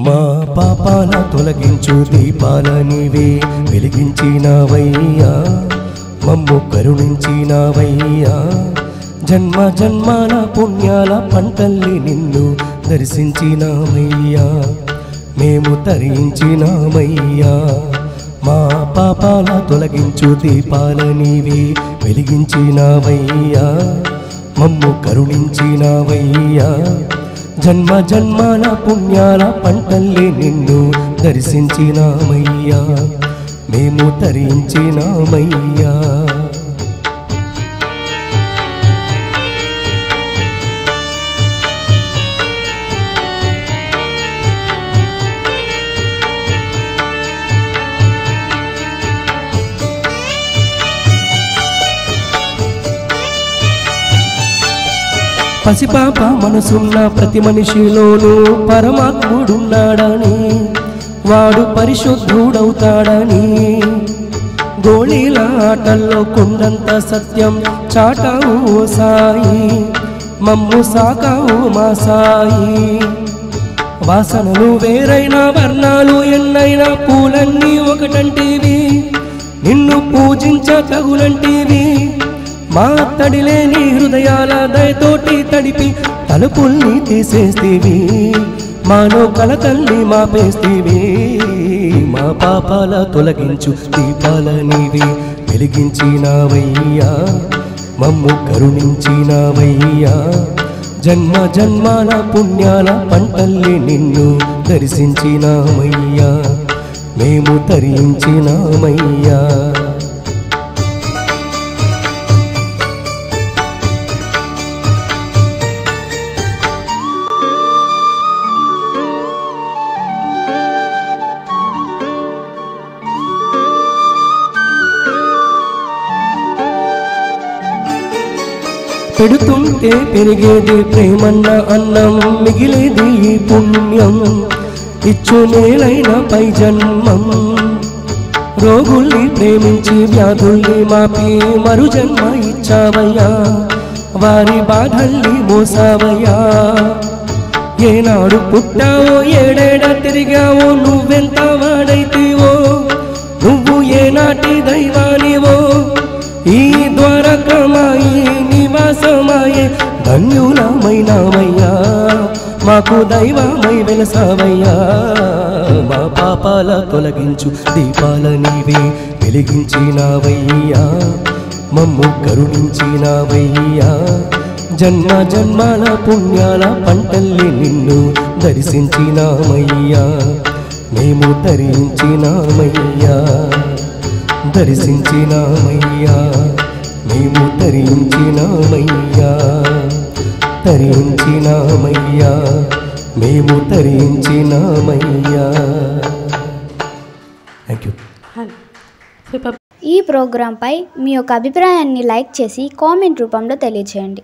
మా పాపాల తొలగించు దీపాల నీవే వెలిగించినవయ్యా, మమ్ము కరుణించినవయ్యా. జన్మ జన్మాల పుణ్యాల పంటల్ని నిన్ను దర్శించినామయ్యా, మేము తరించినామయ్యా. మా పాపాల తొలగించు దీపాల నీవే వెలిగించినవయ్యా, మమ్ము కరుణించినవయ్యా. జన్మ జన్మాల పుణ్యాల పంటల్ని నిన్ను దర్శించినామయ్యా, మేము తరించినామయ్యా. పసిపాప మనసున్న ప్రతి మనిషిలోనూ పరమాత్ముడున్నాడని, వాడు పరిశుద్ధుడవుతాడని. గోళీల ఆటల్లో కొండంత సత్యం చాటావు సాయి, మమ్ము సాకావు మా సాయి. వాసనలు వేరైన వర్ణాలు ఎన్నైనా పూలన్నీ ఒకటంటివి, నిన్ను పూజించ తగులంటివి. మా తడిలేని హృదయాల దయతోటి తడిపి తలుపుల్ని తీసేస్తేవి, మాలో కలతల్ని మాపేస్తేవి. మా పాపాల తొలగించు దీపాల నీవే వెలిగించినవయ్యా, మమ్ము కరుణించినవయ్యా. జన్మ జన్మాల పుణ్యాల పంటల్ని నిన్ను దర్శించినామయ్యా, మేము తరించినామయ్యా. పెడుతుంటే పెరిగేది ప్రేమన్న అన్నం, మిగిలేది ఈ పుణ్యం ఇచ్చు నేలైన పై జన్మం. రోగుల్ని ప్రేమించి వ్యాధుల్ని మాపి మరు జన్మ ఇచ్చావయ్యా, వారి బాధల్ని మోసావయ్యా. ఏనాడు పుట్టావో ఏడేడ తిరిగావో, నువ్వెంత వాడైతేవో, నువ్వు ఏనాటి దైవానివో. ఈ ద్వారకమాయి నివాసమాయే ధన్యులమైనవయ్యా, మాకు దైవమై వెలసావయ్యా. మా పాపాల తొలగించు దీపాల నీవే వెలిగించినవయ్యా, మమ్ము కరుణించినవయ్యా. జన్మ జన్మాల పుణ్యాల పంటల్ని నిన్ను దర్శించినామయ్యా, మేము తరించినామయ్యా. దర్శించినామయ్యా, మేము తరించినామయ్యా. తరించినామయ్యా, మేము తరించినామయ్యా. Thank you. ఈ ప్రోగ్రాంపై మీ యొక్క అభిప్రాయాన్ని లైక్ చేసి కామెంట్ రూపంలో తెలియజేయండి.